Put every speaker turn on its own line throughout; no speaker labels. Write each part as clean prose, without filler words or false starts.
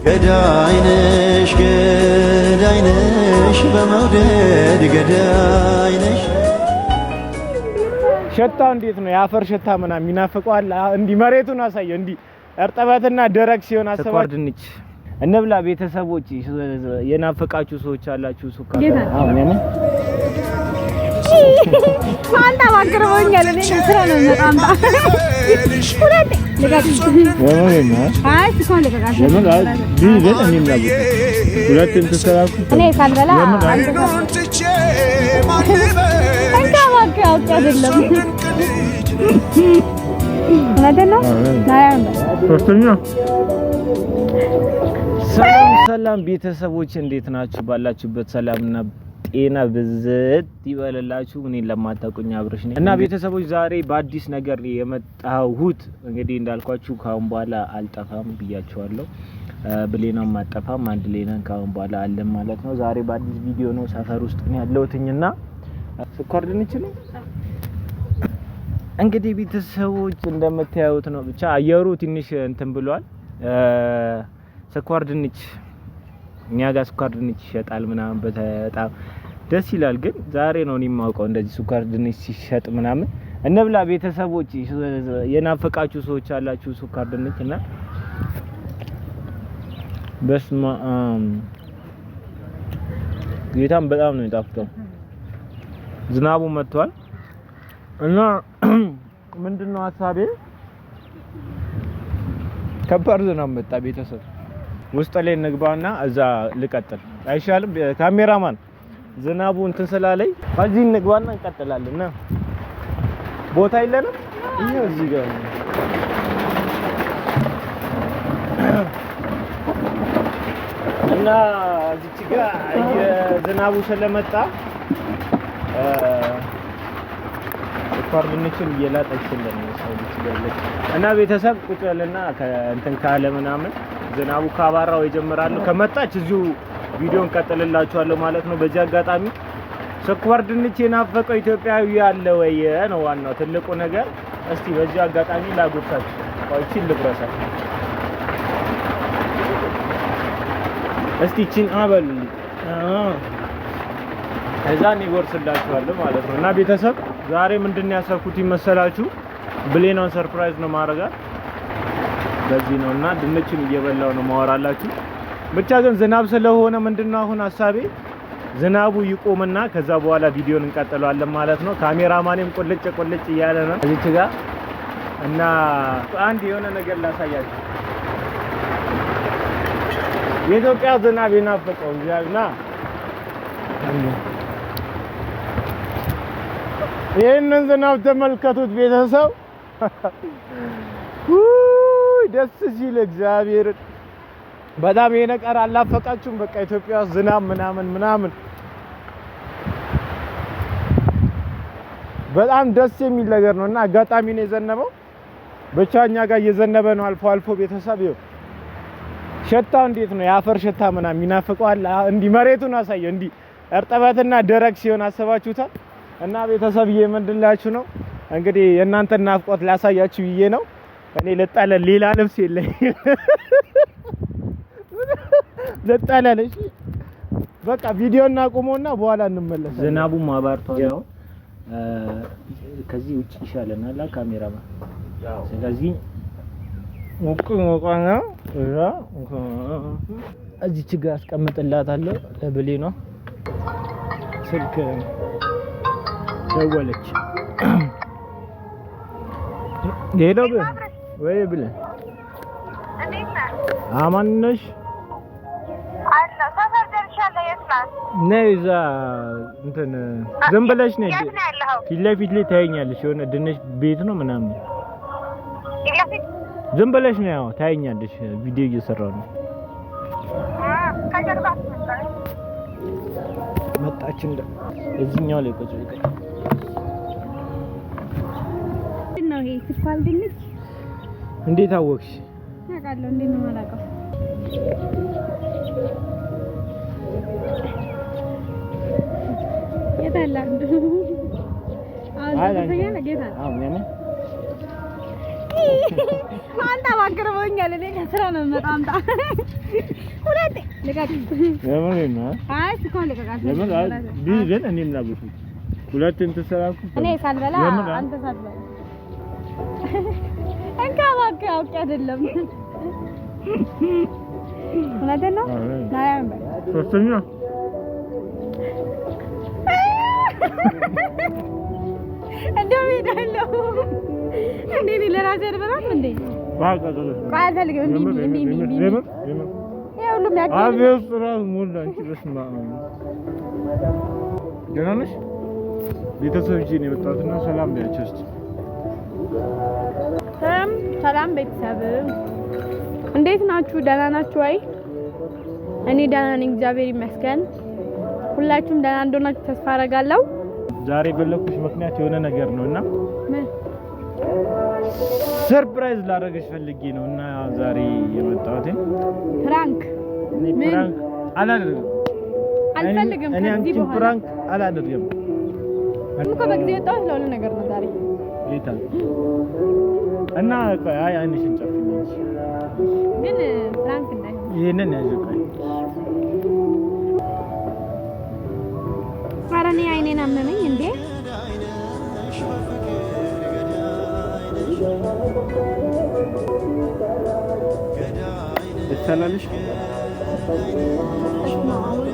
ገዳይነሽ ገዳይነሽ በመውደድ ገዳይነሽ
ሸታ እንዴት ነው? የአፈር ሸታ ምናምን ይናፍቀዋል። እንዲህ መሬቱን አሳየው። እንዲህ እርጥበትና ደረቅ ሲሆን አሰባችሁ ድንች እንብላ። ቤተሰቦች የናፈቃችሁ ሰዎች አላችሁ። ሱካር
አንተ ባክረውኛል። እኔ ስራ ነው መጣምጣ
ሰላም ቤተሰቦች እንዴት ናችሁ? ባላችሁበት ሰላምና ጤና ብዝት ይበልላችሁ። እኔን ለማታውቁኝ አብርሽ ነኝ እና ቤተሰቦች ዛሬ በአዲስ ነገር የመጣሁት እንግዲህ እንዳልኳችሁ ካሁን በኋላ አልጠፋም ብያችኋለሁ። ብሌናም አጠፋም አንድ ሌናን ካሁን በኋላ አለም ማለት ነው። ዛሬ በአዲስ ቪዲዮ ነው። ሰፈር ውስጥ ነው ያለሁትኝና ስኳር ድንች ነው እንግዲህ ቤተሰቦች እንደምታዩት ነው። ብቻ አየሩ ትንሽ እንትን ብሏል። ስኳር ድንች እኛ ጋር ስኳር ድንች ይሸጣል ምናምን በጣም ደስ ይላል። ግን ዛሬ ነው እኔ የማውቀው እንደዚህ ስኳር ድንች ሲሸጥ ምናምን። እንብላ ቤተሰቦች የናፈቃችሁ ሰዎች አላችሁ ስኳር ድንች እና በስማ ጌታም በጣም ነው የሚጣፍጠው። ዝናቡ መጥቷል እና ምንድነው ሐሳቤ ከባድ ዝናብ መጣ። ቤተሰብ ውስጥ ላይ እንግባና እዛ ልቀጥል አይሻልም? ካሜራማን ዝናቡ እንትን ስላለኝ ከዚህ እንግባና እንቀጥላለን። ቦታ የለንም። ይሄው እዚህ ጋር እና እዚህ ጋር የዝናቡ ስለመጣ ስኳር ድንችን እየላጠችልን ነው ሰው ልጅ እና ቤተሰብ ቁጭ ያለና እንትን ካለ ምናምን ዝናቡ ካባራው ይጀምራሉ። ከመጣች እዚሁ ቪዲዮን ቀጥልላችኋለሁ ማለት ነው። በዚህ አጋጣሚ ስኳር ድንች የናፈቀው ኢትዮጵያዊ አለ ወይ ነው ዋናው ትልቁ ነገር። እስቲ በዚህ አጋጣሚ ላጉርሳችሁ። ቆይቺን ልብረሳት እስቲ ቺን አበል እዛን ይጎርስላችኋለሁ ማለት ነው። እና ቤተሰብ ዛሬ ምንድነው ያሰብኩት ይመሰላችሁ? ብሌናን ሰርፕራይዝ ነው ማረጋት በዚህ ነውና ድንችን እየበላው ነው ማወራላችሁ። ብቻ ግን ዝናብ ስለሆነ ምንድነው አሁን ሐሳቤ ዝናቡ ይቆምና ከዛ በኋላ ቪዲዮን እንቀጥላለን ማለት ነው። ካሜራማኔም ቁልጭ እያለ ነው እዚች ጋር እና አንድ የሆነ ነገር ላሳያችሁ። የኢትዮጵያ ዝናብ ይናፈቀው ይላልና ይሄንን ዝናብ ተመልከቱት ቤተሰብ። ደስ ሲል እግዚአብሔር በጣም ይሄ ነገር አላፈቃችሁም? በቃ ኢትዮጵያ ዝናብ ምናምን በጣም ደስ የሚል ነገር ነውና አጋጣሚ ነው የዘነበው። ብቻ እኛ ጋር እየዘነበ ነው አልፎ አልፎ ቤተሰብ። ይኸው ሸታው እንዴት ነው? የአፈር ሸታ ምናምን ይናፍቀዋል። እንዲህ መሬቱን አሳየው። እንዲህ እርጥበትና ደረቅ ሲሆን አሰባችሁታል። እና ቤተሰብዬ ምንድላችሁ ነው እንግዲህ የእናንተን ናፍቆት ላሳያችሁ ብዬ ነው። እኔ ለጣለ ሌላ ልብስ የለኝ ለጣለ እሺ በቃ ቪዲዮ እናቁመውና በኋላ እንመለሳለን። ዝናቡ ማባርቷል ያው ከዚህ ውጪ ይሻለናል ካሜራማን። ስለዚህ ሞቆና እዚህ ጋር አስቀምጥላታለሁ ለብሌኗ። ስልክ ደወለች። ሄሎ ወይ ብለን አማን ነሽ?
አላ ሰፈር ደርሻለሁ። የስናት
ነይዛ እንትን ዝም ብለሽ ነይ። ፊት ለፊት ላይ ታየኛለሽ። የሆነ ድንች ቤት ነው ምናምን ዝም ብለሽ ነው ያው ታየኛለሽ። ቪዲዮ እየሰራሁ ነው። መጣች እንደ እዚህኛው ላይ ቁጭ ብለሽ
ነው። ይሄ ስኳር ድንች
እንዴት አወቅሽ?
አውቃለሁ። እንዴት ነው የማላውቀው? የታላንዱ አሁን ተፈኛ ነው ጌታ። አንተ አባክረውኛል እኔ ከስራ ነው የምመጣው አንተ ሁለቴ ልቀቅ
ለምን ነው
አይ ስኮን ልቀቃት
ለምን ቢዝን እኔ እና ብሱ ሁለቴም ተሰራኩ
እኔ ሳልበላ አንተ ሳትበላ እንካ እባክህ አውቄ አይደለም እውነቴን ነው ናያም
ሶስተኛ
እንደው ይደለው እንዴ ለራሴ አልበላም እንዴ ቃል ፈልገው እንዴ ያው ሁሉም ያቀ
አቤት ራስ ሙሉ አንቺ በስማ ደህና ነሽ? ቤተሰብ እዚህ ነው የመጣሁትና ሰላም ቢያችሁ እስቲ
ሰላም ቤተሰብ እንዴት ናችሁ? ደህና ናችሁ ወይ? እኔ ደህና ነኝ እግዚአብሔር ይመስገን። ሁላችሁም ደህና እንደሆናችሁ ተስፋ አደርጋለሁ።
ዛሬ በለኩሽ ምክንያት የሆነ ነገር ነውና ሰርፕራይዝ ላደርግሽ ፈልጌ ነውና ዛሬ የመጣሁት
ፍራንክ
ፍራንክ አላደርግም
አልፈልግም
እኔ አንቺ ፍራንክ አላደርግም
እኮ በጊዜ የወጣሁት ለሆነ ነገር ነው ዛሬ
ሌታ እና አይ አይንሽን ጨፍኝ
ግን ፍራንክ እንዳይሆን
ይሄንን ያዥቀኝ
አረኔ አይኔን አመመኝ እንዴ
እሰላለሽ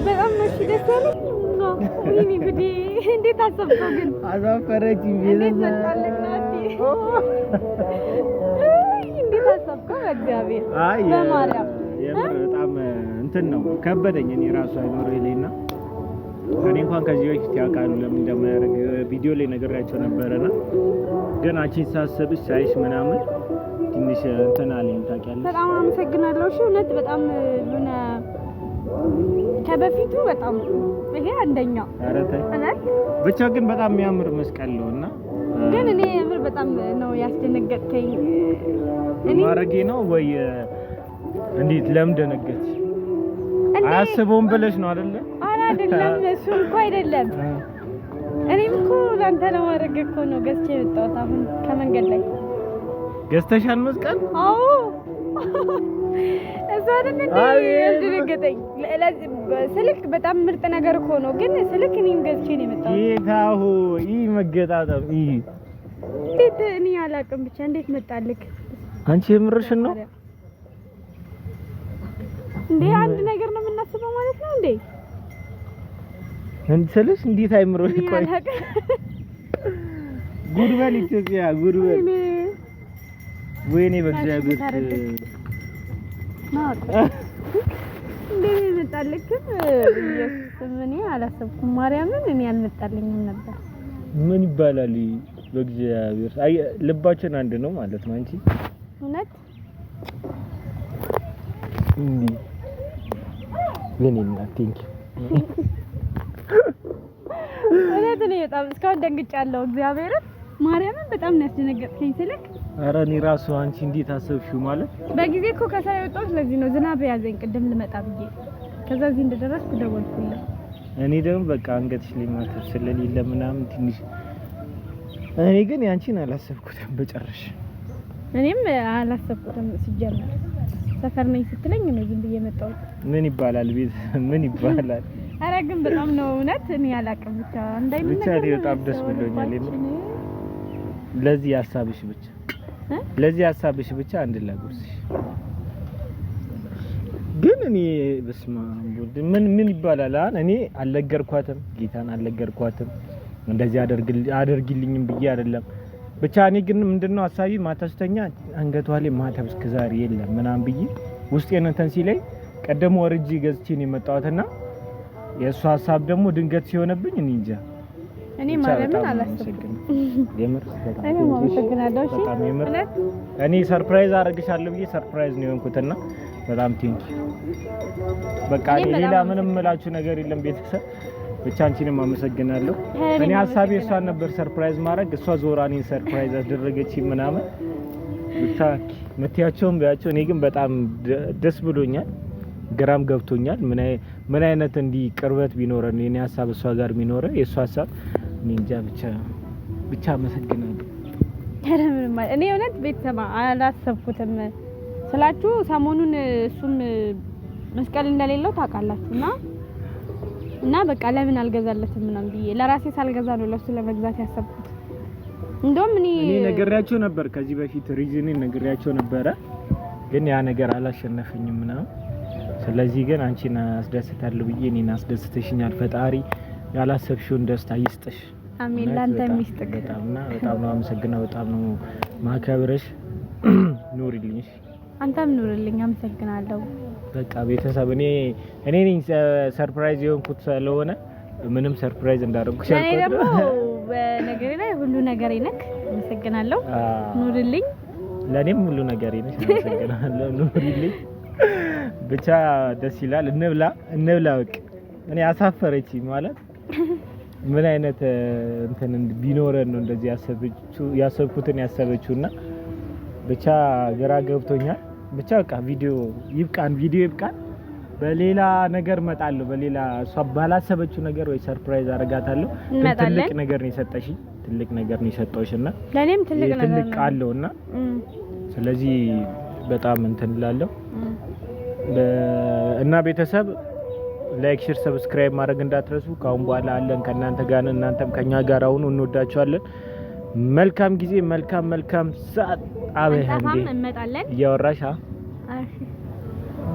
በጣም ነው ደስ ያለኝ ነው ወይኔ ጉዴ እንዴት አሰብከው ግን
አዛፈረች
እንዴት መጣልክ ናቲ እንዴት አሰብከው እግዚአብሔር
አይ
በማርያም
የምር በጣም እንትን ነው ከበደኝ እኔ ራሱ አይኖር ይሌና እኔ እንኳን ከዚህ በፊት ያውቃሉ ለምን እንደማያደርግ ቪዲዮ ላይ ነገራቸው ነበርና ግን አንቺን ሳስብሽ ሳይሽ ምናምን ትንሽ እንትን አለኝ ታውቂያለሽ
በጣም አመሰግናለሁ እሺ እውነት በጣም ሆነ ከበፊቱ በጣም ይሄ አንደኛ
ኧረ ተይ ብቻ ግን በጣም የሚያምር መስቀል ነውና
ግን እኔ የምር በጣም ነው ያስደነገጥከኝ
እኔ ማረጌ ነው ወይ እንዴት ለምን ደነገጥሽ አያስበውም ብለሽ ነው አይደለ
አይደለም እሱ እንኳን አይደለም እኔም እኮ ላንተ ነው ማረግ እኮ ነው ገዝቼ የመጣሁት አሁን ከመንገድ ላይ
ገዝተሻል መስቀል
አዎ እዛ አይደለም ያስደነገጠኝ ስልክ በጣም ምርጥ ነገር እኮ ነው ግን ስልክ እኔም ገዝቼ ነው የመጣሁት
ይታሁ መገጣጠም
እንዴት እኔ አላውቅም ብቻ እንዴት መጣልክ
አንቺ የምርሽን ነው
እንዴ አንድ ነገር ነው የምናስበው ማለት ነው እንዴ
እንስልሽ እንዴት አይምሮሽ ቆይ ጉድበል ኢትዮጵያ ጉድበል ወይኔ በእግዚአብሔር
ማቅ እንዴ መጣልክ ኢየሱስ ምን አላሰብኩም ማርያምን እኔ አልመጣልኝም ነበር
ምን ይባላል በእግዚአብሔር አይ ልባችን አንድ ነው ማለት ነው አንቺ
እውነት
እንዴ ለኔና ቲንክ
እውነት ነው በጣም እስካሁን ደንግጫለሁ እግዚአብሔርን ማርያምን በጣም ነው ያስደነገጥከኝ ስልክ
ኧረ እኔ ራሱ አንቺ እንዴት አሰብሽው ማለት
በጊዜ እኮ ከሳይ ወጣሁ ስለዚህ ነው ዝናብ ያዘኝ ቅድም ልመጣ ብዬ ከዛ እዚህ እንደደረስኩ ደወልኩልኝ
እኔ ደግሞ በቃ አንገትሽ ላይ ማተር ስለሌለ ምናምን ትንሽ እኔ ግን ያንቺን አላሰብኩትም በጨረሽ
እኔም አላሰብኩትም ሲጀመር ሰፈር ነኝ ስትለኝ ነው ዝም ብዬ መጣሁት
ምን ይባላል ቤት ምን ይባላል
ኧረ ግን በጣም ነው እውነት እኔ አላውቅም ብቻ እንዳይመጣ
ብቻ በጣም ደስ ብሎኛል ለዚህ ሐሳብሽ ብቻ አንድ ላጉርስሽ ግን እኔ በስማ ምን ይባላል እኔ አልነገርኳትም ጌታን አልነገርኳትም እንደዚህ አድርጊልኝም ብዬ አይደለም ብቻ እኔ ግን ምንድነው ሐሳቢ ማታስተኛ አንገቷ ላይ ማተብ እስከዛሬ የለም ምናምን ብዬ ውስጤን እንትን ሲለኝ ቀደም ወርጂ ገዝቼ ነው የመጣሁትና የእሱ ሐሳብ ደግሞ ድንገት ሲሆንብኝ እኔ እንጃ
እኔ ማለምን አላሰብኩም
የምር
በጣም አመሰግናለሁ እሺ
በጣም የምር እኔ ሰርፕራይዝ አደርግሻለሁ ብዬ ሰርፕራይዝ ነው የሆንኩትና በጣም ቲንክ በቃ ሌላ ምንም ምላችሁ ነገር የለም ቤተሰብ ብቻ አንቺንም አመሰግናለሁ እኔ ሐሳቤ እሷን ነበር ሰርፕራይዝ ማድረግ እሷ ዞራኔ ሰርፕራይዝ አደረገችኝ ምናምን ብቻ መቲያቸውም ቢያቸው እኔ ግን በጣም ደስ ብሎኛል ግራም ገብቶኛል ምን አይነት እንዲ ቅርበት ቢኖረን የኔ ሐሳብ እሷ ጋር ቢኖረ የሷ ሐሳብ እኔ እንጃ ብቻ አመሰግናለሁ
እኔ እውነት ቤተሰብ አላሰብኩትም ስላችሁ ሰሞኑን እሱም መስቀል እንደሌለው ታውቃላችሁና እና በቃ ለምን አልገዛለትም ምናምን ብዬ ለራሴ ሳልገዛ ነው ለሱ ለመግዛት ያሰብኩት። እንደውም እኔ
ነግሬያቸው ነበር ከዚህ በፊት ሪዝኔን ነግሬያቸው ነበረ፣ ግን ያ ነገር አላሸነፈኝም ምናምን። ስለዚህ ግን አንቺን አስደስታለሁ ብዬ እኔን አስደስተሽኛል። ፈጣሪ ያላሰብሽውን ደስታ ይስጥሽ።
አሜን። ላንተም ይስጥክ።
በጣም ነው አመሰግናለሁ። በጣም ነው ማከብረሽ። ኑሪልኝ።
አንተም ኑሪልኝ። አመሰግናለሁ።
በቃ ቤተሰብ እኔ ነኝ ሰርፕራይዝ የሆንኩት ስለሆነ ምንም ሰርፕራይዝ እንዳደረኩሽ
እኔ ደግሞ በነገሬ ላይ ሁሉ ነገሬ ነክ። አመሰግናለሁ። ኑሪልኝ።
ለኔም ሁሉ ነገሬ ነሽ። አመሰግናለሁ። ኑሪልኝ። ብቻ ደስ ይላል። እንብላ በቃ እኔ አሳፈረችኝ ማለት ምን አይነት እንትን ቢኖረን ነው እንደዚህ ያሰብኩትን ያሰበችውና ብቻ ግራ ገብቶኛል። ብቻ በቃ ቪዲዮ ይብቃን። በሌላ ነገር መጣለሁ። በሌላ እሷ ባላሰበችው ነገር ወይ ሰርፕራይዝ አደርጋታለሁ። ትልቅ ነገር ነው የሰጠሽኝ። ትልቅ ነገር ነው የሰጠውሽና
ለኔም ትልቅ ነገር ነው።
ትልቅ አለውና ስለዚህ በጣም እንትን እላለሁ እና ቤተሰብ ላይክ ሼር ሰብስክራይብ ማድረግ እንዳትረሱ። ካሁን በኋላ አለን ከናንተ ጋር ነን፣ እናንተም ከኛ ጋር አሁን እንወዳችኋለን። መልካም ጊዜ፣ መልካም ሰዓት። አበህ እንዴ
እንመጣለን።
እያወራሽ
እሺ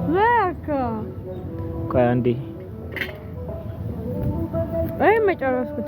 በቃ
ቆይ አንዴ
መጨረስኩት።